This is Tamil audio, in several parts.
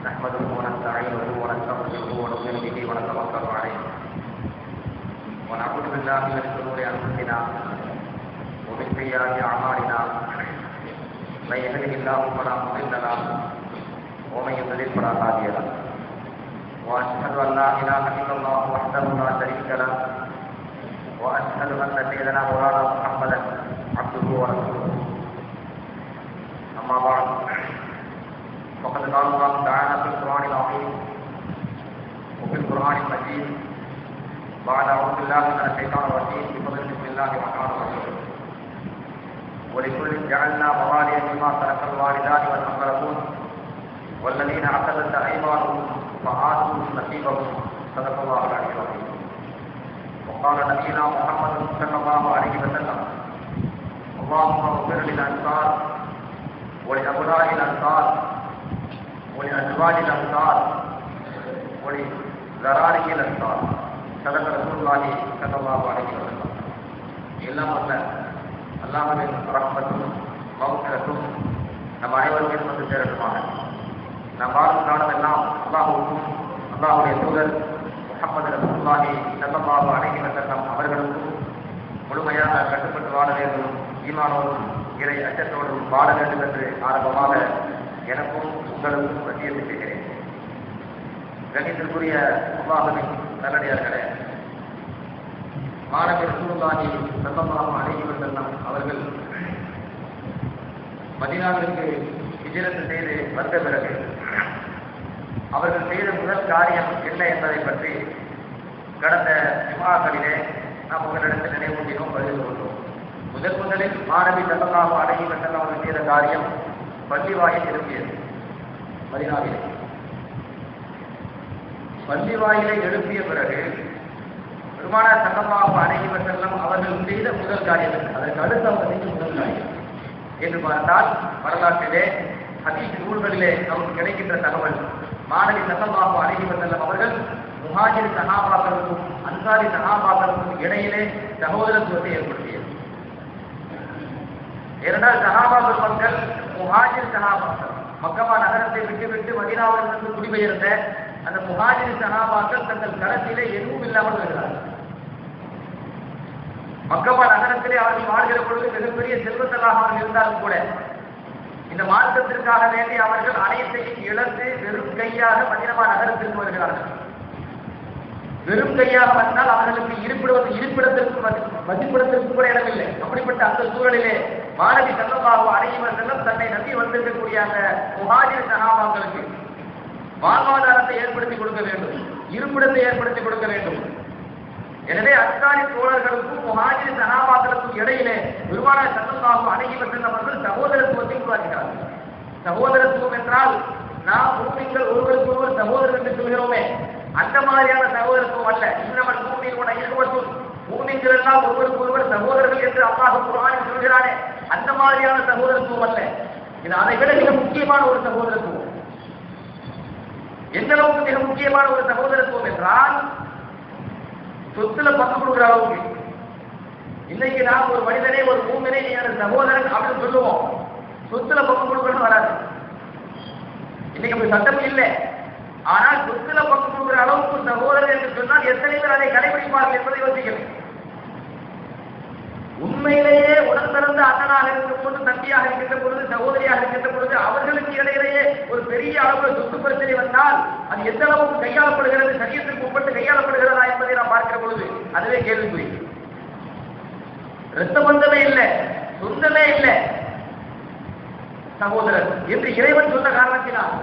نحمده ونستعينه ونستغفره ونؤمن به ونتوكل عليه ونعوذ بالله من شرور انفسنا ومن سيئات اعمالنا من يهده الله فلا مضل له ومن يضلل فلا هادي له واشهد ان لا اله الا الله وحده لا شريك له واشهد ان سيدنا مولانا محمدا عبده ورسوله اما بعد فقد قال الله تعالى في القرآن العظيم وفي القرآن المجيد بعد أعوذ بالله من الشيطان الرجيم بفضل بسم الله الرحمن الرحيم ولكل جعلنا مواليا مما ترك الوالدان والأقربون والذين اعتدت أيمانهم فآتوا نصيبهم صدق الله العلي العظيم وقال نبينا محمد صلى الله عليه وسلم اللهم اغفر للأنصار ولأبناء الأنصار ولأزواج الأنصار ولذراري الأنصار صدق رسول الله صلى الله عليه وسلم எல்லாம் அல்ல அல்லாஹ்வின் ரஹ்மத்தும் மக்ஃபிரத்தும் நம் அனைவருக்கும் வந்து சேரட்டுமாக. நாம் வாழும் காலமெல்லாம் அல்லாஹ்வுக்கும் அல்லாஹ்வுடைய தூதர் முஹம்மது ரசூலுல்லாஹி ஸல்லல்லாஹு அலைஹி வஸல்லம் அவர்களுக்கும் முழுமையாக கட்டுப்பட்டு வாழ வேண்டும், ஈமானோடும் இறை அச்சத்தோடும் வாழ வேண்டும் என்று ஆரம்பமாக எனக்கும் உங்களுக்கும் வசியத்தை செய்கிறேன். கணித்திற்குரிய அல்லாஹ்வின் நல்லடியார்களே, மாணவி ரசூலுல்லாஹி ஸல்லல்லாஹு அலைஹி வஸல்லம் அவர்கள் மதீனாவிற்கு ஹிஜ்ரத் செய்து வந்த பிறகு அவர்கள் செய்த முதல் காரியம் என்ன என்பதை பற்றி கடந்த ஜும்ஆக்களிலே நாம் உங்களிடத்தில் நினைவூட்டினோம், பகிர்ந்து கொண்டோம். முதலில் மாணவி ஸல்லல்லாஹு அலைஹி வஸல்லம் அவர்கள் செய்த காரியம் பள்ளி வாயில் எழுப்பியது. மதீனாவில் பள்ளி வாயிலை எழுப்பிய பிறகு பெருமானார் ஸல்லல்லாஹு அலைஹி வஸல்லம் அவர்கள் செய்த முதல் காரியம், அதற்கு அடுத்து அவர் செய்த முதல் காரியம் என்று பார்த்தால் வரலாற்றிலே ஹதீஸ் நூல்களிலே நமக்கு கிடைக்கின்ற தகவல், மாணவி ஸல்லல்லாஹு அலைஹி வஸல்லம் அவர்கள் முஹாஜிர் சஹாபாக்களுக்கும் அன்சாரி சஹாபாக்களுக்கும் இடையிலே சகோதரத்துவத்தை ஏற்படுத்தியது. இரண்டாவது சஹாபாக்கள் மக்கள் முஹாஜிர் சஹாபாக்கள் மக்கமா நகரத்தை விட்டுவிட்டு மதீனாவிலிருந்து குடிபெயர்ந்த அந்த முஹாஜிர் சஹாபாக்கள் தங்கள் கரத்திலே எதுவும் இல்லாமல் வருகிறார்கள். மக்கமா நகரத்திலே அவர்கள் வாழ்கிற பொழுது மிகப்பெரிய செல்வந்தராக அவர்கள் இருந்தாலும் கூட இந்த மார்க்கத்திற்காக வேண்டி அவர்கள் அனைத்தையும் இழந்து வெறும் கையாக மதீனா நகரத்திற்கு வருகிறார்கள். வெறும் கையாக வந்தால் அவர்களுக்கு இருப்பிடத்திற்கு வசிப்பிடத்திற்கு கூட இடமில்லை. அப்படிப்பட்ட அந்த சூழலிலே மாணவி ஸல்லல்லாஹு அலைஹி வஸல்லம் தன்னை நம்பி வந்திருக்கக்கூடிய அந்த முஹாஜிர் சஹாபாக்களுக்கு வாழ்வாதாரத்தை ஏற்படுத்தி கொடுக்க வேண்டும், இருப்பிடத்தை ஏற்படுத்தி கொடுக்க வேண்டும். எனவே அன்சாரி தோழர்களுக்கும் முஹாஜிர் சஹாபாக்களுக்கும் இடையிலே பெருமானார் ஸல்லல்லாஹு அலைஹி வஸல்லம் அவர்கள் சகோதரத்துவத்தை உருவாக்கினார்கள். சகோதரத்துவம் என்றால் நாம் மூமின்கள் ஒருவருக்கு ஒருவர் சகோதரர் என்று சொல்கிறோமே, அந்த மாதிரியான சகோதரத்துவம் அல்ல. இன்னமல் மூமினூன இஹ்வத்துன், மூமின்கள் எல்லாம் ஒருவருக்கு ஒருவர் சகோதரர்கள் என்று அல்லாஹ் குர்ஆனில் சொல்கிறானே, அந்த மாதிரியான சகோதரத்துவம் அல்ல. இது அதை விட மிக முக்கியமான ஒரு சகோதரத்துவம். எந்த அளவுக்கு மிக முக்கியமான ஒரு சகோதரத்துவம் என்றால் சொத்துல பங்கு கொடுக்கிற அளவுக்கு. இன்னைக்கு நாம் ஒரு மனிதனை ஒரு மூமினை நீங்க சகோதரன் அப்படின்னு சொல்லுவோம், சொத்துல பங்கு கொடுக்கணும் வராது. இன்னைக்கு அப்படி சட்டம் இல்லை. ஆனால் சொத்துல பங்கு கொடுக்கிற அளவுக்கு சகோதரர் என்று சொன்னால் எத்தனை பேர் அதை கடைபிடிப்பார்கள் என்பதை யோசிக்கணும். உண்மையிலேயே உடன் பிறந்த அண்ணனாக இருக்கிற பொழுது, தம்பியாக இருக்கின்ற பொழுது, சகோதரியாக இருக்கின்ற பொழுது அவர்களுக்கு இடையிலேயே ஒரு பெரிய அளவு சொத்து பிரச்சனை வந்தால் அது எந்த அளவுக்கு கையாளப்படுகிறது, சரியத்திற்கு உட்பட்டு கையாளப்படுகிறதா என்பதை நாம் பார்க்கிற பொழுது அதுவே கேள்விக்குறி. இரத்த பந்தமே இல்லை, சொந்தமே இல்லை சகோதரர் என்று இறைவன் சொன்ன காரணத்தினால்,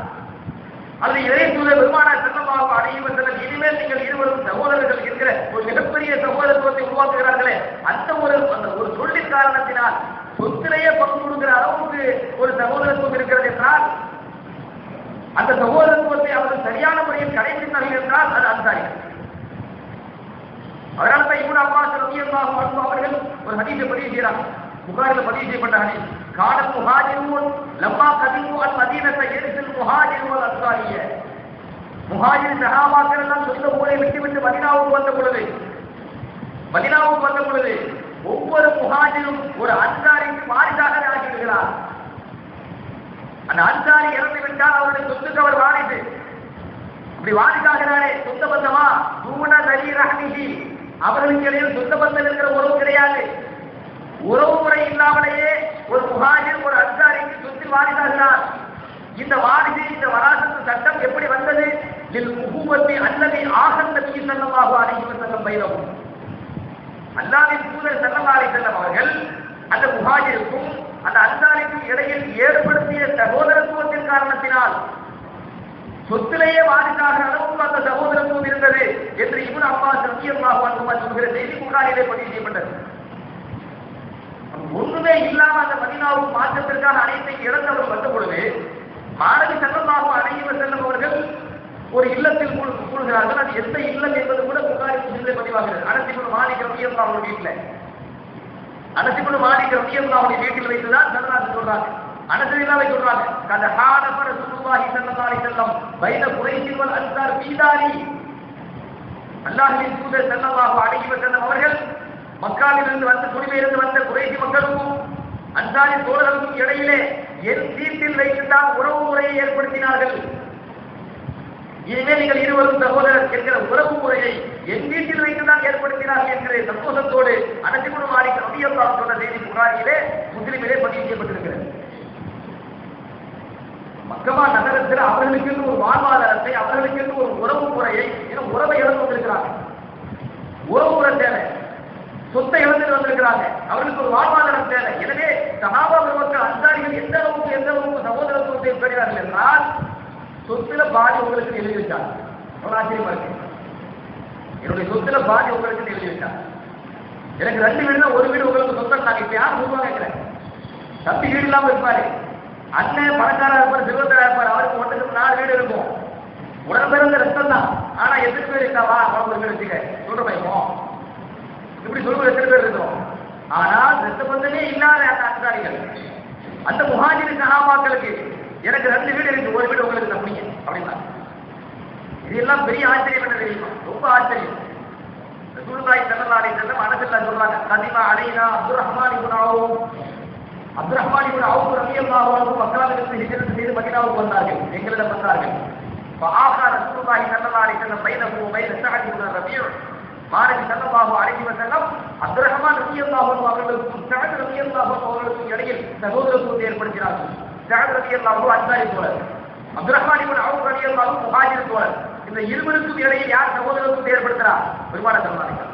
அல்லது இறை தூதர் பெருமானார் ஸல்லல்லாஹு அலைஹி வஸல்லம் இனிமேல் நீங்கள் இருவரும் சகோதரர்கள் என்கிற ஒரு மிகப்பெரிய சகோதரத்துவத்தை உருவாக்குகிறார்களே, அந்த ஒரு சொல்லின் காரணத்தினால் சொத்திலேயே பங்கு கொடுக்கிற அளவுக்கு ஒரு சகோதரத்துவம் இருக்கிறது என்றால், அந்த சகோதரத்துவத்தை அவர்கள் சரியான முறையில் கடைபிடித்தார்கள் என்றால் அது அன்சாரி. அதனால தான் இப்னு அப்பாஸ் ரலியல்லாஹு அன்ஹு அவர்கள் ஒரு ஹதீஸை பதிவு செய்கிறார். புகாரில் பதிவு செய்யப்பட்ட ஹதீஸ், கானல் முஹாஜிரூன் லம்மா கதிமு அல் மதீனத யரிசுல் முஹாஜிரு வல் அன்சாரிய. முஹாஜிர் சஹாபாக்கள் எல்லாம் சொந்த ஊரை விட்டு மதீனாவுக்கு வந்த பொழுது ஒவ்வொரு முஹாஜிரும் ஒரு அன்சாரிக்கு வாரிசாக ஆகிவிடுகிறார். அந்த அன்சாரி இறந்து விட்டால் அவருடைய சொத்துக்கு அவர் வாரிசு. அப்படி வாரிசாகிறாரே, சொந்த பந்தமா தூண தலி ரஹ்மிஹி, அவர்களுக்கு இடையில் சொந்த பந்தம் இருக்கிற உறவு கிடையாது. உறவு முறை இல்லாமலேயே ஒரு முஹாஜிர் ஒரு அன்சாரிக்கு சொத்தில் வாரிசாகிறார். இந்த வாரிசு, இந்த வராசத்து சட்டம் எப்படி வந்தது? லில் உஹுவத்தி அல்லதி ஆகன் நபி ஸல்லல்லாஹு அலைஹி வஸல்லம் பைனஹும். அல்லாஹ்வின் தூதர் ஸல்லல்லாஹு அலைஹி வஸல்லம் அவர்கள் அந்த முஹாஜிருக்கும் அந்த அன்சாரிக்கும் இடையில் ஏற்படுத்திய சகோதரத்துவத்தின் காரணத்தினால் சொத்திலேயே வாரிசாகிற அளவுக்கு அந்த சகோதரத்துவம் இருந்தது என்று இப்னு அப்பாஸ் ரலியல்லாஹு அன்ஹு சொல்கிற செய்தி புகாரிலே பதிவு செய்யப்பட்டது. ஒன்றுமே இல்லாம அந்த மதீனாவுக்கு மாற்றத்திற்கான அனைத்தையும் இழந்தவர் வந்த பொழுது மாணவி ஸல்லல்லாஹு அலைஹி வஸல்லம் அவர்கள் ஒரு இல்லத்தில் கூடுகிறார்கள். அது எந்த இல்லம் என்பது கூட புகாரி முஸ்லிமிலே பதிவாகிறது. அனஸ் இப்னு மாலிக் ரலியல்லாஹு அன்ஹு வீட்டில், அனஸ் இப்னு மாலிக் ரலியல்லாஹு அன்ஹு வீட்டில் வைத்துதான் ஸல்லல்லாஹு சொல்றாங்க. அனஸில்லாவை சொல்றாங்க, கத ஹானஃப ரசூலுல்லாஹி ஸல்லல்லாஹு அலைஹி வஸல்லம் பைன குரைஷ் வல் அன்சார் ஃபீதாரி. அல்லாஹ்வின் தூதர் ஸல்லல்லாஹு அலைஹி வஸல்லம் அவர்கள் மக்காவிலிருந்து வந்த குடிபெயர்ந்து வந்த குறைஷி மக்களுக்கும் அன்சாரி தோழர்களுக்கும் இடையிலே என் வீட்டில் வைத்துதான் உறவு முறையை ஏற்படுத்தினார்கள். இனிமேல் நீங்கள் இருவரும் சகோதரர் என்கிற உறவு முறையை என் வீட்டில் வைத்துதான் ஏற்படுத்தினார்கள் என்கிற சந்தோஷத்தோடு அனஸ் இப்னு மாலிக் ரலியல்லாஹு அன்ஹு சொன்ன செய்தி புகாரிலே முஸ்லிமிலே பதிவு செய்யப்பட்டிருக்கிறது. மக்கமா நகரத்தில் அவர்களுக்கு ஒரு வாழ்வாதாரத்தை, அவர்களுக்கு ஒரு உறவு முறையை, உறவை இழந்து வந்திருக்கிறாங்க. உறவு முறை தேவை, சொத்தை இழந்துட்டு வந்திருக்கிறாங்க. அவர்களுக்கு ஒரு வாழ்வாதாரம் தேவை. எனவே சஹாபா பெருமக்கள் அன்சாரிகள் எந்த அளவுக்கு சகோதரத்துவத்தை பெறுகிறார்கள் என்றால் சொத்துல பாதி உங்களுக்கு எழுதி வச்சாங்க. அவ்வளவு ஆச்சரியமா இருக்கு. என்னுடைய சொத்துல பாதி உங்களுக்கு எழுதி வச்சாங்க. எனக்கு 2 வீடுனா ஒரு வீடு உங்களுக்கு சொந்தம். நாங்க இப்ப யாரும் சொல்லுவாங்க கேட்கிறேன். தம்பி வீடு இல்லாம இருப்பாரு, அண்ணன் பணக்காரா இருப்பார், செல்வந்தரா இருப்பார், அவருக்கு ஒன்றுக்கு 4 வீடு இருக்கும். உடன்பிறந்த ரத்தம் தான். ஆனா எத்தனை பேர் இருக்காவா உடம்பு பேர் வச்சுக்க சொல்ற பயமோ இப்படி சொல்லுவது எத்தனை பேர் இருக்கிறோம். ஆனால் ரத்த பந்தமே இல்லாத அந்த அன்சாரிகள், அந்த முஹாஜிர் சஹாபாக்களுக்கு எனக்கு 2 வீடு இருக்கு, ஒரு வீடு உங்களுக்கு தம்பிங்க அப்படின்னா இதெல்லாம் பெரிய ஆச்சரியம் என்ன தெரியுமா? ரொம்ப ஆச்சரியம். ரசூலுல்லாஹி ஸல்லல்லாஹு அலைஹி வஸல்லம் அனஸில்லா சொல்றாங்க, கதிமா அலைனா அப்துர்ரஹ்மான் இப்னு அவுஃப், அப்துர்ரஹ்மான் இப்னு அவுஃப் ரலியல்லாஹு அன்ஹு மக்காவிலிருந்து ஹிஜ்ரத் செய்து மதீனாவுக்கு வந்தார்கள், எங்களிடம் வந்தார்கள். ஃபஆஹா ரசூலுல்லாஹி ஸல்லல்லாஹு அலைஹி வஸல்லம் பைனஹு வ பைன ஸஅத் இப்னு ரபீஅ். மாணவி ஸல்லல்லாஹு அலைஹி வஸல்லம் அப்துர்ரஹ்மான் ரலியல்லாஹு அன்ஹு அவர்களுக்கும் ஸஅத் ரலியல்லாஹு அன்ஹு அவர்களுக்கும் இடையில் சகோதரத்துவத்தை ஏற்படுத்தினார்கள். ஸஅத் ரலியல்லாஹு அன்ஹு அன்சாரி தோழர், அப்துர்ரஹ்மான் இப்னு அவுஃப் ரலியல்லாஹு அன்ஹு முஹாஜிர் தோழர். இந்த இருவருக்கும் இடையில் யார் சகோதரத்துவத்தை ஏற்படுத்துறார்? பெருமாள் சொல்றாங்க.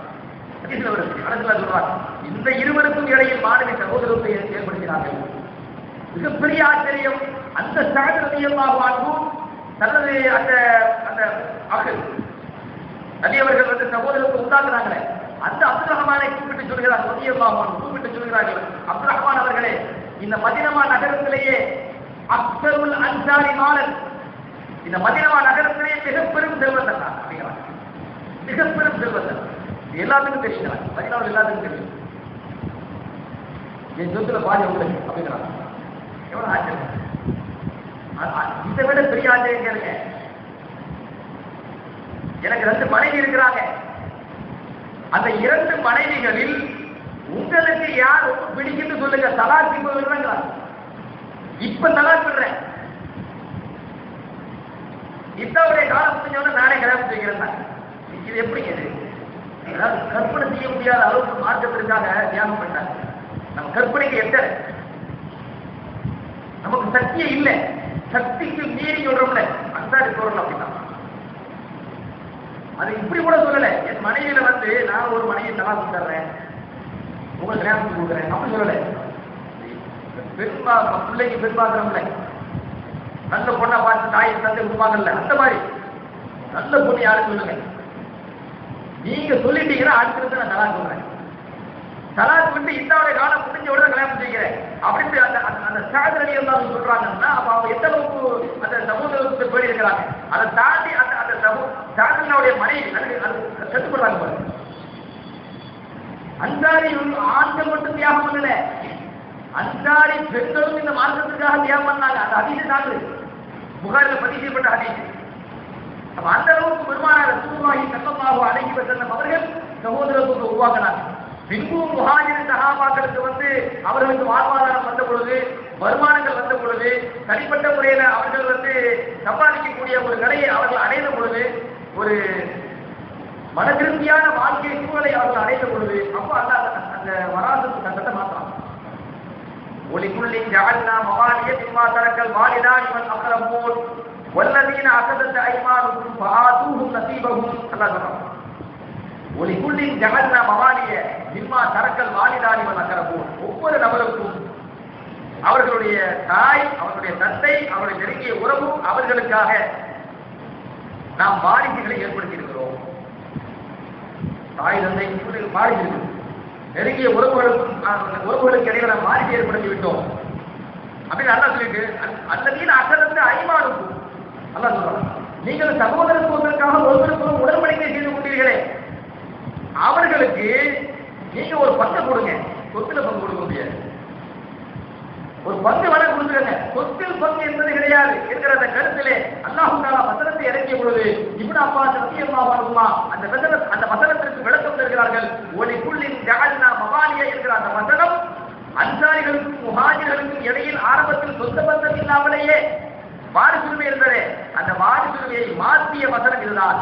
ஹதீஸ்ல வருது, அனஸ்ல சொல்றாங்க, இந்த இருவருக்கும் இடையில் மாணவி சகோதரத்தை ஏற்படுத்தினார்கள். மிகப்பெரிய ஆச்சரியம். அந்த ஸஅத் ரலியல்லாஹு அன்ஹு தனது அந்த அந்த அகல் நபி அவர்கள் வந்து சகோதரத்தை உண்டாக்குறாங்களே, அந்த அப்துர்ரஹ்மானை கூப்பிட்டு சொல்கிறார், ரலியல்லாஹு அன்ஹு கூப்பிட்டு சொல்கிறார்கள், அப்துர்ரஹ்மான் அவர்களே, இந்த மதீனா நகரத்திலேயே அக்ஸருல் அன்சாரி மாலன், இந்த மதீனா நகரத்திலேயே மிகப்பெரும் செல்வந்தர் தான் அப்படிங்கிறார். மிகப்பெரும் செல்வந்தர் எல்லாத்துக்கும் தெரியுங்கிறார். மதீனாவில் எல்லாத்துக்கும் தெரியும். என் சொத்துல பாதி உங்களுக்கு அப்படிங்கிறார். எவ்வளவு ஆச்சரியம்! இதை விட பெரிய ஆச்சரியம் கேளுங்க. எனக்கு 2 மனைவி இருக்கிறாங்க. அந்த 2 மனைவிகளில் உங்களுக்கு யார் ரொம்ப பிடிக்குன்னு சொல்லுங்க, தலாக் விடுறேங்கிறார். இப்ப தலாக் விடுறேன், இத்தாவுடைய காலம் முடிஞ்சவன நானே கல்யாணம் செய்கிறேன். இது எப்படி? அதாவது கற்பனை செய்ய முடியாத அளவுக்கு மார்க்கத்திற்காக தியாகம் பண்ணாங்க. நம்ம கற்பனைக்கு எட்ட நமக்கு சக்தியே இல்லை. சக்திக்கு மீறி சொல்றோம்ல, அன்சாரி சொல்றோம் அப்படின்னா அது இப்படி கூட சொல்லல. என் மனைவியில வந்து நான் ஒரு மனைவியை தலாக் தர்றேன், உங்களுக்கு கல்யாணம் கொடுக்குறேன் அப்படி சொல்லல. பிள்ளைக்கு பெண் பார்க்கிறோம்ல, நல்ல பொண்ணா பார்த்து தாயை தந்தை கொடுப்பாங்கல்ல, அந்த மாதிரி நல்ல பொண்ணு யாரும் சொல்லுங்க. நீங்க சொல்லிட்டீங்கன்னா அடுத்தது நான் தலாக் சொல்றேன். தலாக் விட்டு இந்தாவுடைய காலம் முடிஞ்ச உடனே கல்யாணம் செய்கிறேன் அப்படின்னு அந்த சாதனை எல்லாரும் சொல்றாங்கன்னா அப்ப அவங்க எந்த அளவுக்கு அந்த சமூகத்துக்கு போய் இருக்கிறாங்க. அதை தாண்டி அந்த அந்த சாதனையுடைய மனைவி அது கட்டுப்படுறாங்க. அன்சாரி ஆண்கள் மட்டும் தியாகம் பண்ணல, அன்சாரி பெண்களும் இந்த மார்க்கத்துக்காக தியாகம் பண்ணாங்க. அந்த ஹதீஸ் சான்று புகாரில் பதிவு செய்யப்பட்ட ஹதீஸ். அப்ப அந்த அளவுக்கு பெருமானார் ரசூலுல்லாஹி ஸல்லல்லாஹு அலைஹி வஸல்லம் அவர்கள் சகோதரத்துவத்தை உருவாக்கினாங்க. பின்பு முஹாஜிர் சஹாபாக்களுக்கு அவர்களுக்கு வாழ்வாதாரம் வந்த பொழுது, வருமானங்கள் வந்த பொழுது, தனிப்பட்ட முறையில் அவர்கள் சம்பாதிக்கக்கூடிய ஒரு நிலையை அவர்கள் அடைந்த பொழுது, ஒரு மன திருப்தியான வாழ்க்கை சூழலை அவர்கள் அடைந்த பொழுது, அப்போ அந்த வராசத்து சட்டத்தை மாற்றலாம். ஒலிக்குள்ளின் ஜஅல்னா மவாலிய மிம்மா தரக்கல் வாலிதான் வல் அக்ரபூன் வல்லதீன அகதத் ஐமானுக்கும் ஃபஆதூஹும் நஸீபஹும். அல்லாஹ் சொல்றான், ஒலிக்குள்ளின் ஜஅல்னா மவாலிய மிம்மா தரக்கல் வாலிதான் வல் அக்ரபூன். ஒவ்வொரு நபருக்கும் அவர்களுடைய தாய், அவர்களுடைய தந்தை, அவருடைய நெருங்கிய உறவு, அவர்களுக்காக நாம் வாரிசுகளை ஏற்படுத்தி இருக்கிறோம். தாய் தந்தை வாரிசு இருக்கு, நெருங்கிய உறவுகளுக்கு இடையில நாம் வாரிசு ஏற்படுத்தி விட்டோம் அப்படின்னு அல்லாஹ் சொல்லிட்டு, அல்லதீன அகதத் ஐமானுக்கும், அல்லாஹ் சொல்றான், நீங்கள் சகோதரத்துவத்திற்காக ஒருவருக்கும் உடன்படிக்கை செய்து கொண்டீர்களே, அவர்களுக்கு நீங்க ஒரு பங்கு கொடுங்க. சொத்துல பங்கு கொடுக்க முடியாது, ஒரு பங்கு வர கொடுத்துருங்க. சொத்தில் பங்கு என்பது கிடையாது என்கிற அந்த கருத்திலே அல்லாஹ் தஆலா வசனத்தை இறக்கிய பொழுது இப்னு அப்பாஸ் ரலியல்லாஹு அன்ஹுமா அந்த வசனத்திற்கு விளக்கம் தருகிறார்கள். ஒலிக்குள்ளின் ஜஅல்னா மவாலிய என்கிற அந்த வசனம் அன்சாரிகளுக்கும் முஹாஜிர்களுக்கும் இடையில் ஆரம்பத்தில் சொந்த பந்தம் இல்லாமலேயே வாரிசுரிமை இருந்ததே, அந்த வாரிசுரிமையை மாற்றிய வசனம் இதுதான்,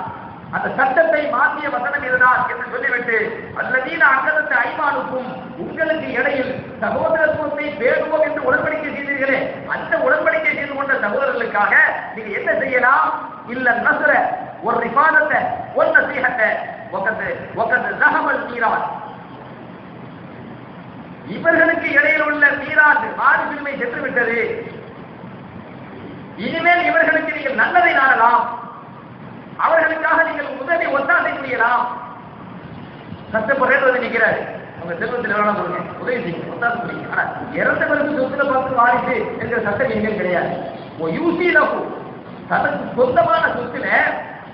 அந்த சட்டத்தை மாற்றிய வசனம் இதுதான் என்று சொல்லிவிட்டு, அல்லதீன அகதத் ஐமானுக்கும், உங்களுக்கு இடையில் சகோதரத்துவத்தை பேணுவோம் என்று உடன்படிக்கை செய்தீர்களே, அந்த உடன்படிக்கை செய்து கொண்ட சகோதரர்களுக்காக நீங்க என்ன செய்யலாம்? இல்ல நஸ்ர ஒரு ரிஃபாதத்தை ஒரு நசீஹத்தை வகத் ஸஹமல் மீராத், இவர்களுக்கு இடையில் உள்ள மீராத் வாரிசுரிமை சென்று விட்டது, இனிமேல் இவர்களுக்கு நீங்கள் நல்லதை நாடலாம், அவர்களுக்காக நீங்கள் உதவி ஒத்தாசை புரியலாம். கஷ்டப்படுறது நிற்கிறாரு, உங்க செல்வத்தில் எவ்வளவு கொடுங்க, உதவி செய்யுங்க, ஒத்தாசை புரியுங்க. ஆனா இறந்தவருக்கு சொத்துல பார்த்து வாரிசு என்கிற சட்டம் எங்கே கிடையாது. யூசிலகு தனக்கு சொந்தமான சொத்துல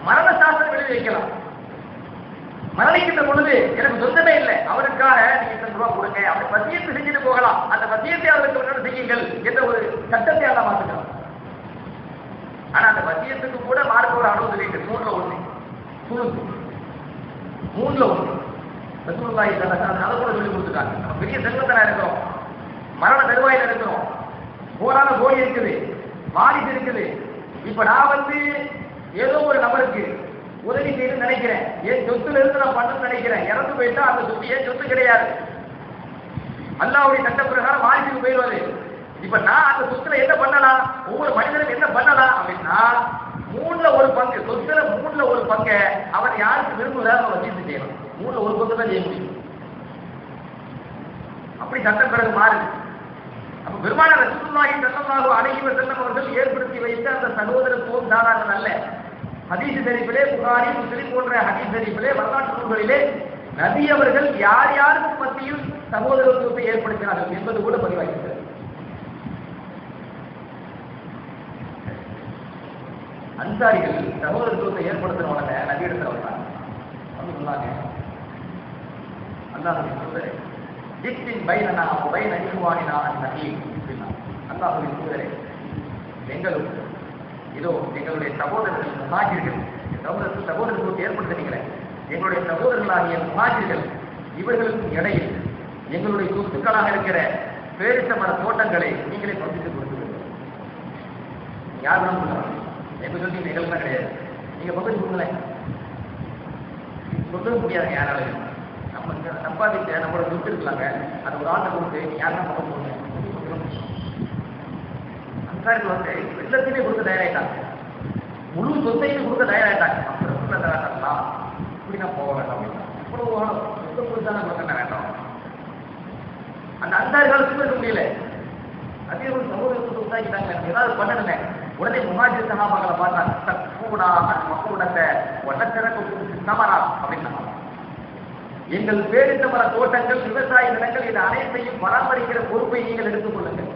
மரண சாஸ்திரம் எழுதி வைக்கலாம். மரணிக்கின்ற பொழுது எனக்கு சொந்தமே இல்லை, அவருக்காக நீங்க இத்தனை ரூபாய் கொடுங்க, அப்படி வசியத்தை செஞ்சுட்டு போகலாம், அந்த வசியத்தை அவருக்கு முன்னாடி செய்யுங்கள் என்ற ஒரு சட்டத்தை எல்லாம் மாற்றுக்கலாம். ஆனா அந்த வசியத்துக்கு கூட மார்க்க ஒரு அளவு சொல்லிட்டு மூணுல ஒண்ணு ரசூலுல்லாஹி ஸல்லல்லாஹு அலைஹி வஸல்லம் அதை கூட சொல்லி கொடுத்துட்டாங்க. நம்ம பெரிய செல்வத்தனா இருக்கிறோம், மரண தருவாயில இருக்கிறோம், போராட கோழி இருக்குது, வாரிசு இருக்குது. இப்ப நான் ஏதோ ஒரு நபருக்கு உதவி செய்து நினைக்கிறேன், என் சொத்துல இருந்து நான் பண்ணு நினைக்கிறேன், இறந்து போயிட்டா அந்த சொத்து ஏன் சொத்து கிடையாது, அல்லாஹ்வுடைய சட்ட பிரகாரம் வாரிசுக்கு போயிடுவாரு. இப்ப நான் அந்த சொத்துல என்ன பண்ணலாம், ஒவ்வொரு மனிதனுக்கு என்ன பண்ணலாம் அப்படின்னா, மூணுல ஒரு பங்கு சொத்துல மூணுல ஒரு பங்கு அவர் யாருக்கு விரும்புகிறார் அவர் வசீது செய்யணும். மூணுல ஒரு பங்கு தான் செய்ய முடியும். அப்படி சட்டம் பிறகு மாறுது. அப்ப பெருமானார் ரசூலுல்லாஹி ஸல்லல்லாஹு அலைஹி வஸல்லம் அவர்கள் ஏற்படுத்தி வைத்த அந்த சகோதரத்துவம் சாதாரண அல்ல. ஹதீஸ் ஷரீஃபிலே, புகாரி, முஸ்லிம் போன்ற ஹதீஸ் ஷரீஃபிலே, வரலாற்று நூல்களிலே நபி அவர்கள் யார் யாருக்கு மத்தியில் சகோதரத்துவத்தை ஏற்படுத்தினார்கள் என்பது கூட பதிவாகிறது. அன்சாரிகள் சகோதரத்துவத்தை ஏற்படுத்தினவங்க நபியிடத்தில் வந்தாங்க. சொன்னாங்க, அல்லாஹ்வின் தூதரே, ஜித்தின் பைனனா பைன இஹ்வானினா அன்-நஹீம் அப்படின்னா, அல்லாஹ்வின் தூதரே, எங்களுக்கு இதோ எங்களுடைய சகோதரர்கள் முஹாஜிர்கள், சகோதரத்துவத்தை ஏற்படுத்தினீங்களே, எங்களுடைய சகோதரர்களாகிய முஹாஜிர்கள் இவர்களுக்கு இடையில் எங்களுடைய சொத்துக்களாக இருக்கிற பேரித்த மர தோட்டங்களை நீங்களே பகிர்ந்து கொடுத்துருங்க. யார் வேணும் சொல்லுவாங்க, எப்ப சொல்லி எங்களுக்கு கிடையாது, நீங்க பகிர்ந்து கொடுங்களேன். சொல்ல முடியாது யாராலையும். நம்ம சம்பாதிக்க நம்மளோட சொத்து இருக்கலாங்க, அது ஒரு ஆட்டை கொடுத்து யாருன்னா பக்கம் போடுங்க. அன்சாரிகள் எல்லாத்தையுமே கொடுக்க தயாராயிட்டாங்க, முழு சொத்தையுமே கொடுக்க தயாராயிட்டாங்க. அப்புறம் சொல்ல தராங்களா, இப்படி நான் போக வேண்டாம் அப்படின்னா, இவ்வளவு சொத்தை கொடுத்தா கொடுக்க வேண்டாம். அந்த அன்சாரிகள் சொல்ல முடியல, அதே ஒரு சமூகத்துக்கு உண்டாக்கிட்டாங்க, ஏதாவது பண்ணணுங்க. உடனே முஹாஜிர் சஹாபாக்களை பார்த்தாங்க, தக்கூடா அந்த மக்களுடத்தை ஒட்டச்சிறப்பு நமரா அப்படின்னா, எங்கள் பேரித்த மர தோட்டங்கள், விவசாய நிலங்கள், இது அனைத்தையும் பராமரிக்கிற பொறுப்பை நீங்கள் எடுத்துக் கொள்ளுங்கள்.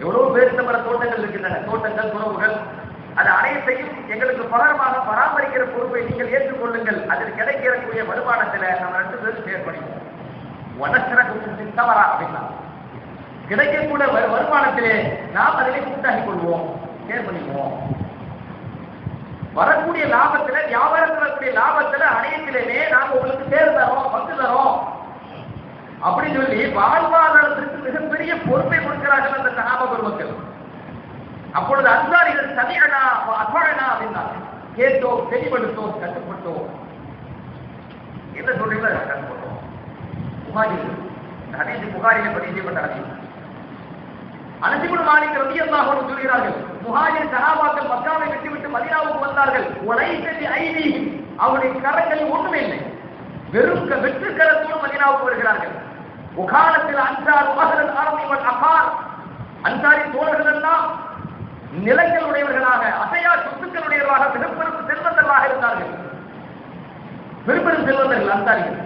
எவ்வளவு பேரித்த மர தோட்டங்கள் இருக்கின்றன, தோட்டங்கள், துறவுகள், அது அனைத்தையும் எங்களுக்கு பகரமாக பராமரிக்கிற பொறுப்பை நீங்கள் ஏற்றுக்கொள்ளுங்கள். அதில் கிடைக்கக்கூடிய வருமானத்தில் நம்ம 2 பேரும் ஷேர் பண்ணிப்போம். ஒட்டச்சிறப்பு நமரா அப்படின்னா, கிடைக்கக்கூடிய வருமானத்திலே நாம் அதிலே கூட்டாகிக் கொள்வோம், ஷேர் பண்ணிக்குவோம். வரக்கூடிய லாபத்துல, வியாபாரத்தில் வரக்கூடிய லாபத்துல அனைத்திலுமே நாங்க உங்களுக்கு சேர் தரோம், பங்கு தரோம் அப்படின்னு சொல்லி வாழ்வாதாரத்திற்கு மிகப்பெரிய பொறுப்பை கொடுக்கிறார்கள் அந்த சஹாபா பெருமக்கள். அப்பொழுது அன்சாரிகள் சமிஅனா வ அத்அனா அப்படின்னாங்க. கேட்டோம், செவிமடுத்தோம், கட்டுப்பட்டோம். என்ன சொல்றீங்களோ கட்டுப்பட்டோம். முஹாஜிர்கள் ஹதீஸ் புகாரிலே பதிவு செய்யப்பட்ட ஹதீஸ். அனஸ் இப்னு மாலிக் ரலியல்லாஹு அன்ஹு சொல்கிறார்கள், முஹாஜிர் சஹாபாக்கள் மக்காவை விட்டுவிட்டு மதீனாவுக்கு வந்தார்கள். வலைஸி ஐதீஹிம், அவருடைய கரங்களில் ஒன்றுமே இல்லை, வெறும் வெற்று கரத்தோடு மதீனாவுக்கு வருகிறார்கள். உகாலத்தில் அன்சார் மஹரல் அரபி வல் அகார், அன்சாரி தோழர்கள் எல்லாம் நிலங்கள் உடையவர்களாக, அசையா சொத்துக்கள் உடையவர்களாக, மிகப்பெரும் செல்வந்தர்களாக இருந்தார்கள். பெரும்பெரும் செல்வந்தர்கள் அன்சாரிகள்.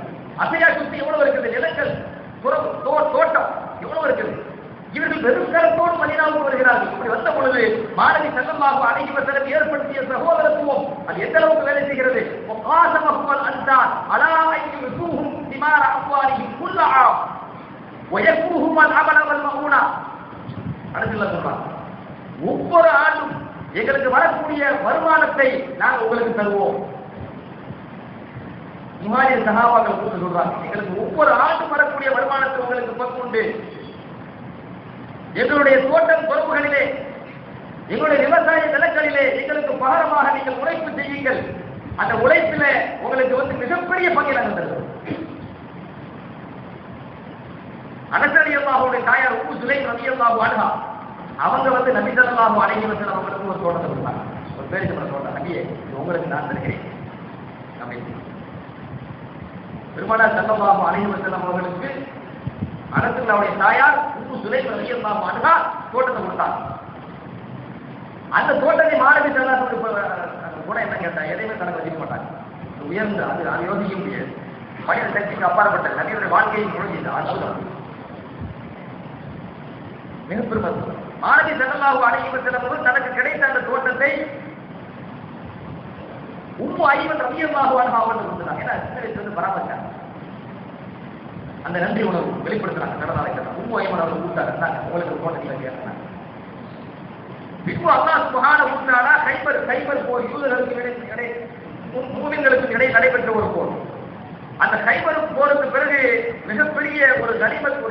அசையா சொத்து எவ்வளவு இருக்குது, நிலங்கள், தோட்டம் எவ்வளவு இருக்குது. இவர்கள் வெறும் கரத்தோடு மதீனாவுக்கு வருகிறார்கள். இப்படி வந்த பொழுது மாணவி ஸல்லல்லாஹு அலைஹி வஸல்லம் ஏற்படுத்திய சகோதரத்துவம் அது எந்த அளவுக்கு வேலை செய்கிறது. வகாஸமஹுல் அன்சார் அலா அய்யுஸூஹும் திமார அம்வாலிஹிம் குல்லஹா வயஃபூஹும் அல்-அமல வல் மஊனா. அடுத்து சொல்றாங்க, ஒவ்வொரு ஆண்டும் எங்களுக்கு வரக்கூடிய வருமானத்தை நாங்கள் உங்களுக்கு தருவோம். முஹாஜிர் சஹாபாக்கள் கூட்டு சொல்றாங்க, எங்களுக்கு ஒவ்வொரு ஆண்டும் வரக்கூடிய வருமானத்தை உங்களுக்கு பங்குண்டு. எங்களுடைய தோட்டம் பொறுப்புகளிலே, எங்களுடைய விவசாய நிலங்களிலே எங்களுக்கு பகரமாக நீங்கள் உழைப்பு செய்யுங்கள். அந்த உழைப்பில உங்களுக்கு மிகப்பெரிய பங்கை நாங்கள் தருவோம். அனஸ் ரலியல்லாஹுடைய தாயார் உம்மு சுலைம் ரலியல்லாஹு அன்ஹா, அவங்க நபி ஸல்லல்லாஹு அலைஹி வஸல்லம் அவங்களுக்கு ஒரு தோட்டத்தை கொடுத்தாங்க. ஒரு பேரிச்சம்பழ தோட்டம். நபியே, இது உங்களுக்கு நான் தருகிறேன். பெருமானார் ஸல்லல்லாஹு அலைஹி வஸல்லம் அவர்களுக்கு அனஸ் அவருடைய தாயார் உம்மு சுலைம் ரலியல்லாஹு அன்ஹா தோட்டத்தை கொடுத்தாங்க. அந்த தோட்டத்தை மாணவி ஸல்லல்லாஹு கூட என்ன கேட்டா, எதையுமே கணக்கு வச்சுக்க மாட்டாங்க. உயர்ந்த அது யோசிக்க முடியாது. மனித சக்திக்கு அப்பாற்பட்ட நபியுடைய வாழ்க்கையை நுழைஞ்சது அற்புதம், மிக பெருமதி. மாணவி ஸல்லல்லாஹு அலைஹி வஸல்லம் அவர்கள் தனக்கு கிடைத்த அந்த தோட்டத்தை உம்மு ஐமன் ரலியல்லாஹு அன்ஹா அவர்களுக்கு கொடுத்தாங்க. ஏன்னா சின்ன வயசுல பராமரிச்சாங்க. அந்த நன்றி உணர்வு வெளிப்படுத்துறாங்க. கடனாலை உம்மு ஐமன் அவர்கள் கூட்டாங்க, உங்களுக்கு தோட்டத்தில் கேட்டாங்க. பின்பு அல்லாஹ் சுப்ஹானஹு வ தஆலா கைபர் போர், யூதர்களுக்கு மூமின்களுக்கு இடையே நடைபெற்ற ஒரு போர். அந்த கைபர் போருக்கு பிறகு மிகப்பெரிய ஒரு கனிமத்,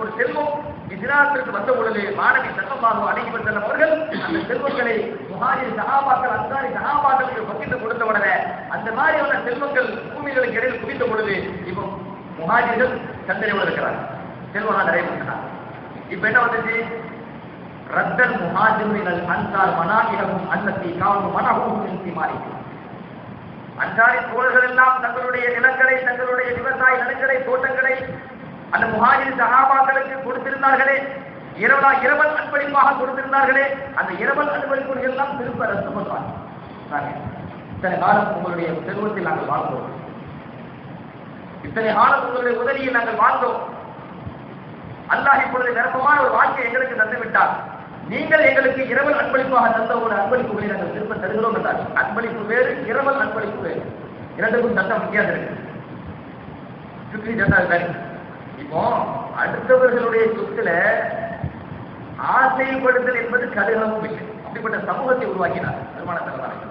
ஒரு செல்வம் இஸ்லாத்திற்கு வந்த பொழுது மாணவி ஸல்லல்லாஹு அலைஹி வஸல்லம் அவர்கள் அந்த செல்வங்களை முஹாஜிர் சஹாபாக்கள், அன்சாரி சஹாபாக்களுக்கு பகிர்ந்து கொடுத்த உடனே அந்த மாதிரியான செல்வங்கள் மூமின்களுக்கு இடையில் குவித்த பொழுது இப்போ முஹாஜிர்கள் சந்தனையோடு இருக்கிறாங்க, செல்வம் நிறைய கொடுக்கிறாங்க. இப்ப என்ன வந்துச்சு, ரத்தல் முஹாஜிரின் அன்சார் மனாஹிலஹும் அல்லதி கானு மனஹும் மின் திமாரி. அன்சாரி தோழர்கள் எல்லாம் தங்களுடைய நிலங்களை, தங்களுடைய விவசாய நிலங்களை, தோட்டங்களை அந்த முஹாஜிர் சஹாபாக்களுக்கு கொடுத்திருந்தார்களே, இரவல் அன்பளிப்பாக கொடுத்திருந்தார்களே, அந்த இரவல் அன்பளிப்புகள் எல்லாம் திரும்ப ரத்து பண்றாங்க. இத்தனை காலம் உங்களுடைய செல்வத்தில் நாங்கள் வாழ்ந்தோம், இத்தனை காலம் உங்களுடைய உதவியை நாங்கள் வாழ்ந்தோம். அல்லாஹ் இப்பொழுது நிரப்பமான ஒரு வாழ்க்கை எங்களுக்கு தந்துவிட்டார். நீங்கள் எங்களுக்கு இரவல் அன்பளிப்பாக தந்த ஒரு அன்பளிப்புகளை நாங்கள் திரும்ப தருகிறோம் என்றார். அன்பளிப்பு வேறு, இரவல் அன்பளிப்பு வேறு, இரண்டுக்கும் சட்டம் வித்தியாசம் இருக்கு. சுற்றி சட்டம் வேறு. இப்போ அடுத்தவர்களுடைய சொத்துல ஆசைப்படுதல் என்பது கடுகளவும் இல்லை. அப்படிப்பட்ட சமூகத்தை உருவாக்கினார் பெருமான தலைவர்கள்.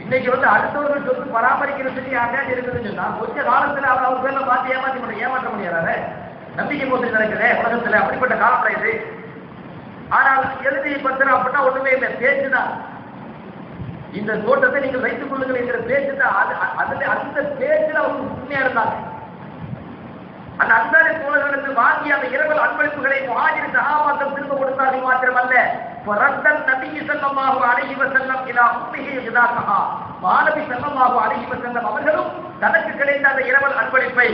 இன்னைக்கு அடுத்தவர்கள் சொத்து பராமரிக்கிறதுக்கு யாருக்காச்சும் இருக்குதுன்னு சொன்னா கொஞ்ச காலத்துல அவர் பேர்ல பார்த்து ஏமாற்ற முடியாது. நம்பிக்கை மோசடி நடக்குது உலகத்துல, அப்படிப்பட்ட காலம் இது. ஆனால் எழுதி பத்திரம் அப்படின்னா ஒண்ணுமே இல்லை, பேச்சுதான். இந்த தோட்டத்தை நீங்கள் வைத்துக் கொள்ளுங்கள் என்கிற பேச்சுதான். அந்த பேச்சுல அவங்க உண்மையா இருந்தாங்க. அந்த அன்சாரி தோழர்களுக்கு வாங்கி அந்த இரவல் அன்பளிப்புகளை முஹாஜிர் சஹாபாக்கள் திரும்ப கொடுத்தார்கள் மாத்திரமல்ல, ரத்தன் நபி ஸல்லல்லாஹு அலைஹி வஸல்லம் இலா உம்மிஹி இதாகஹா, மாநபி ஸல்லல்லாஹு அலைஹி வஸல்லம் அவர்களும் தனக்கு கிடைத்த அந்த இரவல் அன்பளிப்பை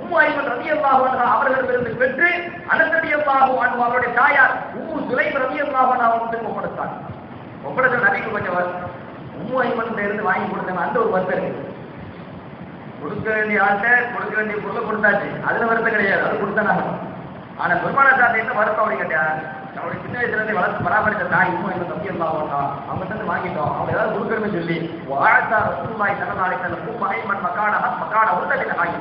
உம்மு ஐமன் ரலியல்லாஹு அன்ஹா அவர்களிடமிருந்து பெற்று அனஸ் ரலியல்லாஹு அன்ஹு அவருடைய தாயார் உம்மு சுலைம் ரலியல்லாஹு அன்ஹா அவர்களுக்கு ஒப்படைத்தார். ஒப்படைத்த நபிக்கு கொஞ்சம் உம்மு ஐமன் இருந்து வாங்கி கொடுத்தாங்க. அந்த ஒரு வருத்தம் இருக்கு. கொடுக்க வேண்டிய ஆட்டை, கொடுக்க வேண்டிய பொருளை கொடுத்தாச்சு, அதுல வருத்தம் கிடையாது, அது கொடுத்தாங்க. ஆனா பெருமான சாட்டை என்ன வருத்தம் அப்படி கிடையாது. நம்மளுடைய சின்ன வயசுல இருந்து வளர்த்து பராமரித்த தாய் உம்மு ஐமன் ரலியல்லாஹு அன்ஹா அவங்க வந்து வாங்கிட்டோம், அவங்க ஏதாவது கொடுக்கணும்னு சொல்லி வாழ்த்தா ரசூலுல்லாஹி ஸல்லல்லாஹு அலைஹி வஸல்லம் உம்மு ஐமன் மக்கான உருதலின் ஆகி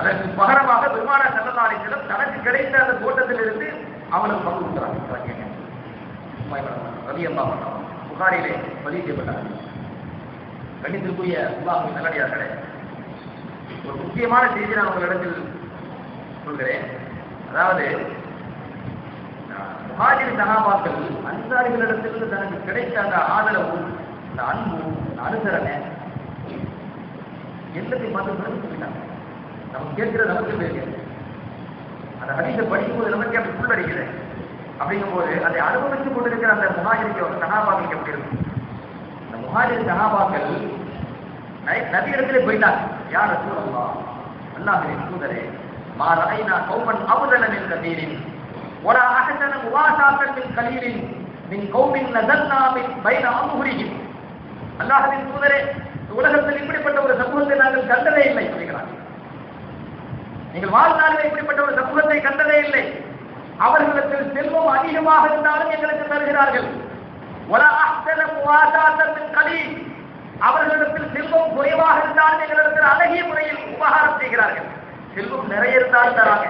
அதற்கு பகரமாக பெருமானார் ஸல்லல்லாஹு அலைஹி வஸல்லம் தனக்கு கிடைத்த அந்த தோட்டத்திலிருந்து அவனுக்கு பங்கு கொடுக்குறாங்க. ரலியல்லாஹு அன்ஹு புகாரிலே பதிவு செய்யப்பட்டார். கணித்திற்குரிய அல்லாஹ்வின் நல்லடியார்களே, ஒரு முக்கியமான செய்தி நான் உங்களிடத்தில் சொல்கிறேன். அதாவது முஹாஜிர் சஹாபாக்கள் அன்சாரிகளிடத்திலிருந்து தனக்கு கிடைத்த அந்த ஆதரவு, அந்த அன்பு, அனுசரணை எல்லாத்தையும் பார்த்து பிரதிபலித்தாங்க. நமக்கு கேட்கிற நமக்கு தெரியாது. அந்த ஹதீஸை படிக்கும்போது நமக்கு அப்படி புல்லடிக்கிறது. அப்படிங்கும்போது அதை அனுபவித்துக் கொண்டிருக்கிற அந்த முஹாஜிர் சஹாபாக்கள் எப்படி இருக்கும்? அந்த முஹாஜிர் சஹாபாக்கள் நபி இடத்திலே போயிட்டாங்க. யார் ரசூலல்லாஹ், அல்லாஹ்வின் தூதரே, மா ரஅய்னா கௌமன் அஃதல மின் கதீரின் வலா அஹ்சன முவாசாத்தன் மின் கலீலின் மின் கௌமின் நஸல்னா மின் பைன அம்ஹுரிஹிம். அல்லாஹ்வின் தூதரே, உலகத்தில் இப்படிப்பட்ட ஒரு சமூகத்தை நாங்கள் கண்டதே இல்லை சொல்கிறார். நீங்கள் வாழ்நாளில் இப்படிப்பட்ட ஒரு சமூகத்தை கண்டதே இல்லை. அவர்களிடத்தில் செல்வம் அதிகமாக இருந்தாலும் எங்களுக்கு தருகிறார்கள். வலா அஹ்சன முவாசாத்தன் மின் கலீல், அவர்களிடத்தில் செல்வம் குறைவாக இருந்தாலும் எங்களிடத்தில் அழகிய முறையில் உபகாரம் செய்கிறார்கள். செல்வம் நிறைய இருந்தாலும் தராங்க,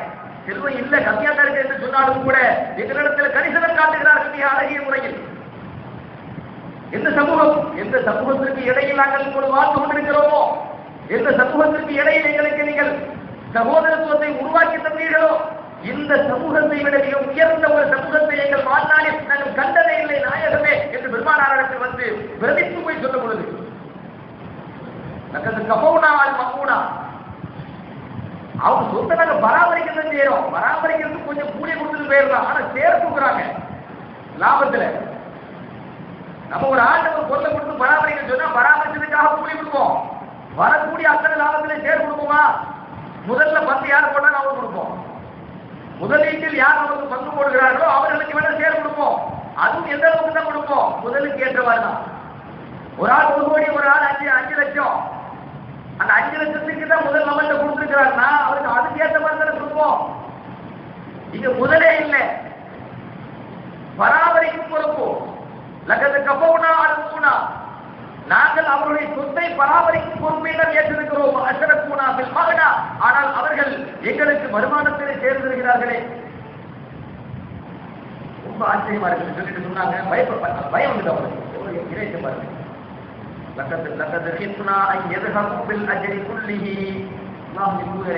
செல்வம் இல்ல கம்மியா தருங்க என்று சொன்னாலும் கூட எங்களிடத்தில் கரிசனம் காட்டுகிறார்கள் மிக அழகிய முறையில். எந்த சமூகம், எந்த சமூகத்திற்கு இடையில் நாங்கள் இப்பொழுது வாழ்ந்து கொண்டிருக்கிறோமோ, எந்த சமூகத்திற்கு இடையில் எங்களுக்கு நீங்கள் சகோதரத்துவத்தை உருவாக்கி தந்தீர்களோ, இந்த சமூகத்தை விட மிக உயர்ந்த ஒரு சமூகத்தை எங்கள் வாழ்நாளில் நாங்கள் கண்டதே இல்லை நாயகமே என்று பெருமானாரிடத்தில் வந்து பிரதித்து போய் சொல்ல பொழுது, அவங்க சொத்தை நாங்க பராமரிக்கிறது செய்யறோம், பராமரிக்கிறதுக்கு கொஞ்சம் கூலி கொடுத்துட்டு போயிடலாம், ஆனா சேர் கொடுக்குறாங்க லாபத்துல. நம்ம ஒரு ஆண்டு ஒரு பொருளை கொடுத்து பராமரிக்க சொன்னா பராமரிச்சதுக்காக கூலி கொடுப்போம், வரக்கூடிய அத்தனை லாபத்துல சேர் கொடுப்போமா? முதல்ல பந்து யார் போட்டாலும் அவங்க கொடுப்போம், முதலீட்டில் யார் நமக்கு பங்கு போடுகிறார்களோ அவர்களுக்கு வேணா சேர் கொடுப்போம். அதுவும் எந்த அளவுக்கு தான் கொடுப்போம்? முதலுக்கு ஏற்றவாறு தான். ஒரு ஆள் 1 கோடி, ஒரு ஆள் 5 லட்சம். அந்த 5 லட்சத்துக்கு தான் முதல் நம்மள்கிட்ட கொடுத்துருக்கிறாருன்னா அவருக்கு அதுக்கு ஏற்ற மாதிரி தானே கொடுப்போம். இங்க முதலே இல்லை, பராமரிக்கும் பொறுப்பு. லக்கத்து கப்பவுனா அனுப்புனா, நாங்கள் அவருடைய சொத்தை பராமரிக்கும் பொறுப்பையிடம் ஏற்றிருக்கிறோம். அசரக்கூனா பில் மகனா, ஆனால் அவர்கள் எங்களுக்கு வருமானத்திலே சேர்ந்திருக்கிறார்களே. ரொம்ப ஆச்சரியமா இருக்கு சொல்லிட்டு சொன்னாங்க. பயம் வந்து அவருக்கு இணைத்து பாருங்க. லக்கத்து ஹித்னா யذهبوا بالأجر كله. நாம் இப்போதே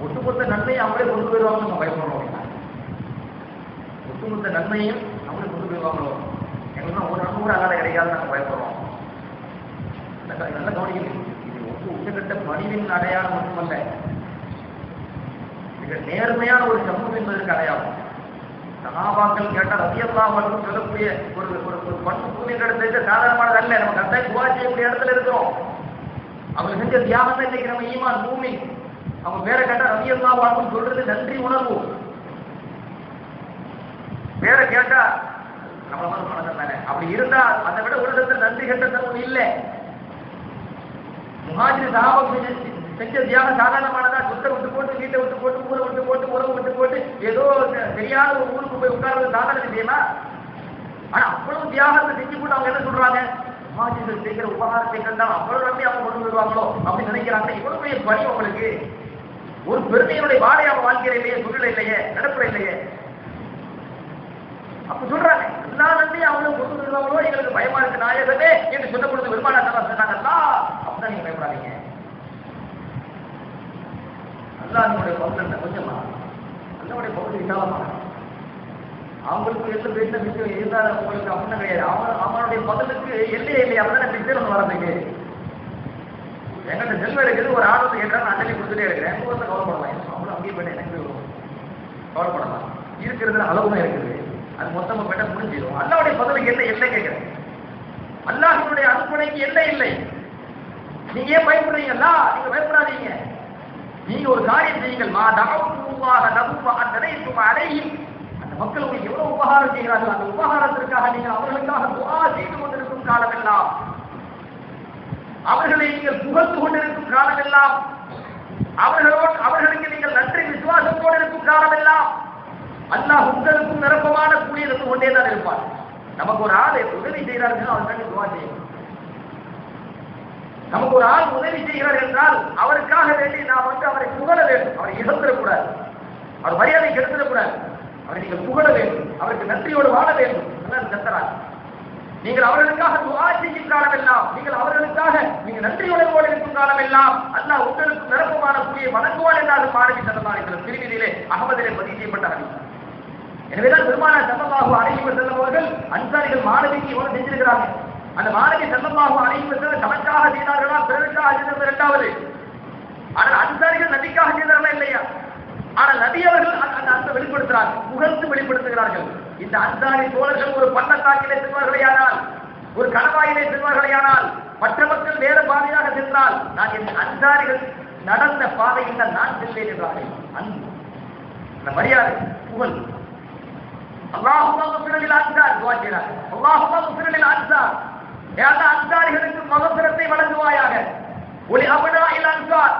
ஒட்டுமொத்த நன்மையை அவங்களே கொண்டு போயிடுவாங்க, நம்ம பயப்படுறோம். ஒட்டுமொத்த நன்மையும் அவங்களே கொண்டு போயிடுவாங்களோ, எங்களுக்கு ஒரு நன்மை அல்லாத கிடைக்காது நாங்கள் பயப்படுறோம். நல்ல கவனிக்கணும், இது உச்சகட்ட பணிவின் அடையாளம் மட்டுமல்ல, மிக நேர்மையான ஒரு சமூகம் என்பதற்கு அடையாளம். சஹாபாக்கள் கேட்டால் ரலியல்லாஹு அன்ஹு சொல்லக்கூடிய ஒரு பண்பு பூமியின் இடத்துல சாதாரணமானது அல்ல. நம்ம கட்டாயம் துஆ செய்யக்கூடிய இடத்துல இருக்கிறோம். அவங்க செஞ்ச தியாகம் தான் இன்னைக்கு நம்ம ஈமான் பூமி. அவங்க பேரை கேட்டால் ரலியல்லாஹு அன்ஹு சொல்றது நன்றி உணர்வு. பேரை கேட்டா நம்ம மனசம் தானே. அப்படி இருந்தா அதை விட உலகத்தில் நன்றி கெட்ட தன்மை இல்லை. முஹாஜிர் சஹாபாக்கள் செஞ்ச தியாகம் சாதாரணமானதா? சொத்தை விட்டு போட்டு, வீட்டை விட்டு போட்டு, ஊரை விட்டு போட்டு, உறவு விட்டு போட்டு, ஏதோ தெரியாத ஒரு ஊருக்கு போய் உட்கார்றது சாதாரண விஷயமா? ஆனா அவ்வளவு தியாகத்தை செஞ்சு போட்டு அவங்க என்ன சொல்றாங்க? முஹாஜிர்கள் செய்கிற உபகாரத்தை கண்டா அவ்வளவு நம்பி அவங்க கொண்டு வருவாங்களோ அப்படின்னு நினைக்கிறாங்க. இவ்வளவு பெரிய பணி அவங்களுக்கு, ஒரு பெருமையினுடைய வாழை அவங்க வாழ்க்கையில இல்லையே, தொழில இல்லையே, நடப்புற இல்லையே. அப்ப சொல்றாங்க, எல்லா நன்றியும் அவங்களும் கொண்டு வருவாங்களோ, எங்களுக்கு பயமா இருக்கு நாயகமே என்று சொன்ன பொழுது பெருமானா சொன்னாங்கல்ல, அப்படிதான் நீங்க பயப்படாதீங்க. அல்லாஹ்வுடைய பகுதியில் கொஞ்சமா, அல்லாஹ்வுடைய பகுதி விசாலமாக, அவங்களுக்கு எந்த பேச விஷயம் இருந்தால் உங்களுக்கு அப்படின்னு கிடையாது. அவனுடைய பதிலுக்கு எல்லையே இல்லை. அப்படிதான் பிக்சர் வரதுக்கு எங்கிட்ட செல்வம் இருக்குது. ஒரு ஆர்வத்தை கேட்டால் நான் அஞ்சலி கொடுத்துட்டே இருக்கிறேன். கவலைப்படலாம், அவங்களும் அங்கேயே போயிட்டு எனக்கு கவலைப்படலாம். இருக்கிறதுல அளவு தான் இருக்குது, அது மொத்தமா போயிட்டா முடிஞ்சிடும். அல்லாஹ்வுடைய பதிலுக்கு என்ன எல்லை கேட்கிறேன்? அல்லாஹ்வுடைய அனுப்புனைக்கு எல்லை இல்லை. நீங்க ஏன் பயப்படுறீங்களா? நீங்க பயப்படாதீங்க. நீங்க ஒரு காரியம் செய்யுங்கள். மா தஅவுல்லாஹ லஹு அன்தைத்தும் அலைஹிம். அந்த மக்கள் உங்களுக்கு எவ்வளவு உபகாரம் செய்கிறார்கள், அந்த உபகாரத்திற்காக நீங்கள் அவர்களுக்காக துஆ செய்து கொண்டிருக்கும் காலமெல்லாம், அவர்களை நீங்கள் புகழ்ந்து கொண்டிருக்கும் காலமெல்லாம், அவர்களுக்கு நீங்கள் நன்றி விசுவாசத்தோடு இருக்கும் காலமெல்லாம், அல்லாஹ் உங்களுக்கும் நிரப்பமான கூலியை இருந்து கொண்டே தான் இருப்பார். நமக்கு ஒரு ஆள் உதவி செய்கிறார்கள், அவருக்காக துஆ செய்யணும். நமக்கு ஒரு ஆள் உதவி செய்கிறார் என்றால் அவருக்காக வேண்டி நாம் வந்து அவரை புகழ வேண்டும். அவரை இழந்துடக்கூடாது, அவர் மரியாதை கெடுத்துடக்கூடாது. அவரை நீங்கள் புகழ வேண்டும், அவருக்கு நன்றியோடு வாழ வேண்டும். கத்தரால் நீங்கள் அவர்களுக்காக துஆ செய்யும் காலமெல்லாம், நீங்கள் அவர்களுக்காக நீங்க நன்றி உணர்வோடு இருக்கும் காலமெல்லாம் அல்லாஹ் உங்களுக்கு நிரப்பமான கூலியை வழங்குவார் என்றால் மாணவி ஸல்லல்லாஹு அலைஹி வஸல்லம் திருமதியிலே அகமதிலே பதிவு செய்யப்பட்ட ஹதீஸ். எனவேதான் பெருமானார் ஸல்லல்லாஹு அலைஹி வஸல்லம் அவர்கள் அன்சாரிகள் மாணவிக்கு எவ்வளவு செஞ்சிருக்கிறார்கள். அந்த மாணவி ஸல்லல்லாஹு அலைஹி வஸல்லம் தனக்காக செய்தார்களா பிறருக்காக செய்தது இரண்டாவது. ஆனால் அன்சாரிகள் நபிக்காக செய்தார்களா இல்லையா? ஆனால் நபி அவர்கள் அந்த அன்பை வெளிப்படுத்துகிறார்கள், புகழ்ந்து வெளிப்படுத்துகிறார்கள். இந்த அன்சாரி தோழர்கள் ஒரு பள்ளத்தாக்கிலே செல்வார்களேயானால், ஒரு கணவாயிலே செல்வார்களேயானால், மற்ற மக்கள் வேறு பாதையாக சென்றால் நான் என் அன்சாரிகள் நடந்த பாதையில் நான் செல்வேன் என்றார்கள். அன்பு, அந்த மரியாதை, புகழ். அல்லாஹும்ம ஃபிர் லில் அன்சார் துஆ செய்கிறார். அல்லாஹும்ம ஃபிர் லில் அன்சார், யா அல்லாஹ் அன்சாரிகளுக்கு மக்ஃபிரத்தை வழங்குவாயாக. ஒலி அப்னாஇல் அன்சார்,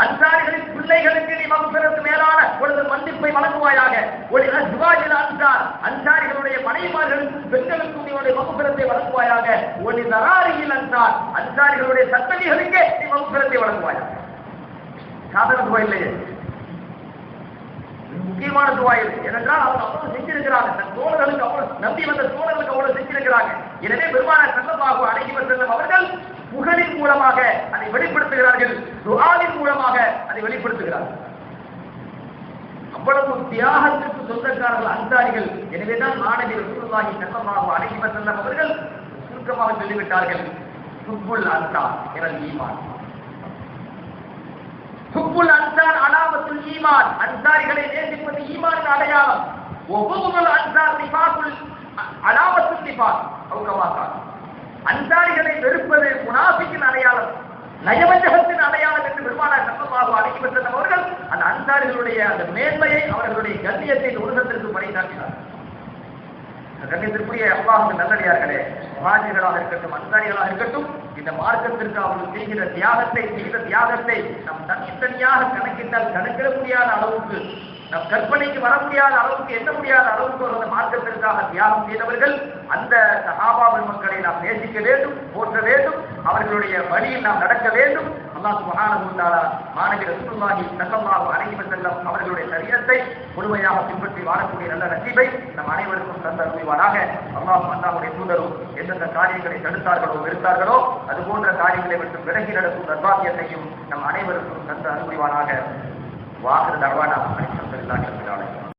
அன்சாரிகளின் பிள்ளைகளுக்கு நீ மக்ஃபிரத்து மேலான ஒரு மன்னிப்பை வழங்குவாயாக. ஒலி அஸ்வாஜில் அன்சார், அன்சாரிகளுடைய மனைவிமார்களுக்கும் பெண்களுக்கும் நீ உடைய மக்ஃபிரத்தை வழங்குவாயாக. ஒலி தராரியில் அன்சார், அன்சாரிகளுடைய சந்ததிகளுக்கே நீ மக்ஃபிரத்தை வழங்குவாயாக. சாதாரண துவா இல்லையே, முக்கியமான துவா இது. ஏனென்றால் அவங்க அவ்வளவு செஞ்சிருக்கிறாங்க, தன் தோழர்களுக்கு அவ்வளவு நம்பி வந்த தோழர்களுக்கு அவ்வளவு செஞ்சிருக்கிறாங்க. எனவே பெருமானார் ஸல்லல்லாஹு அலைஹி வஸல்லம் அவர்கள் புகழின் மூலமாக அதை வெளிப்படுத்துகிறார்கள், துஆவின் மூலமாக அதை வெளிப்படுத்துகிறார்கள். அவ்வளவு தியாகத்திற்கு சொந்தக்காரர்கள் அன்சாரிகள். எனவேதான் மாணவி ரசூலுல்லாஹி ஸல்லல்லாஹு அலைஹி வஸல்லம் அவர்கள் சுருக்கமாக சொல்லிவிட்டார்கள், ஹுப்புல் அன்சார் எனல் ஈமான். ஹுப்புல் அன்சார் அலாமத்துல் ஈமான், அன்சாரிகளை நேசிப்பது ஈமானின் அடையாளம். வபுகுல் அன்சார் நிஃபாகுல் அலாமத்துல் நிஃபாக் அவ் கமா கால், அன்சாரிகளை வெறுப்பது முனாஃபிக்கின் அடையாளம், நயவஞ்சகத்தின் அடையாளம் என்று பெருமானார் ஸல்லல்லாஹு அலைஹி வஸல்லம் அவர்கள் அந்த அன்சாரிகளுடைய அந்த மேன்மையை, அவர்களுடைய கண்ணியத்தை உலகத்திற்கு பறைசாற்றினார். கண்ணியத்திற்குரிய அல்லாஹ்வின் நல்லடியார்களே, முஹாஜிர்களாக இருக்கட்டும் அன்சாரிகளாக இருக்கட்டும், இந்த மார்க்கத்திற்கு அவர்கள் செய்கிற தியாகத்தை நம் தனித்தனியாக கணக்கிட்டால் கணக்கிட முடியாத அளவுக்கு, நம் கற்பனைக்கு வர முடியாத அளவுக்கு, எண்ண முடியாத அளவுக்கு அந்த மார்க்கத்திற்காக தியாகம் செய்தவர்கள். அந்த சஹாபா மக்களை நாம் நேசிக்க வேண்டும், போற்ற வேண்டும், அவர்களுடைய வழியில் நாம் நடக்க வேண்டும். அல்லாஹ் சுப்ஹானஹு வ தஆலா மாணவி ரசூலுல்லாஹி ஸல்லல்லாஹு அலைஹி வஸல்லம் அவர்களுடைய சரியத்தை முழுமையாக பின்பற்றி வாழக்கூடிய நல்ல நசீபை நம் அனைவருக்கும் தந்த அருள்வானாக. அல்லாஹ்வுடைய தூதரும் எந்தெந்த காரியங்களை தடுத்தார்களோ வெறுத்தார்களோ அது போன்ற காரியங்களை விட்டு விலகி நடக்கும் நற்பாக்கியத்தையும் நம் அனைவருக்கும் தந்த அருள்வானாக. வாஹிர் தஅவானா அல்ஹம்துலில்லாஹி ரப்பில் ஆலமீன்.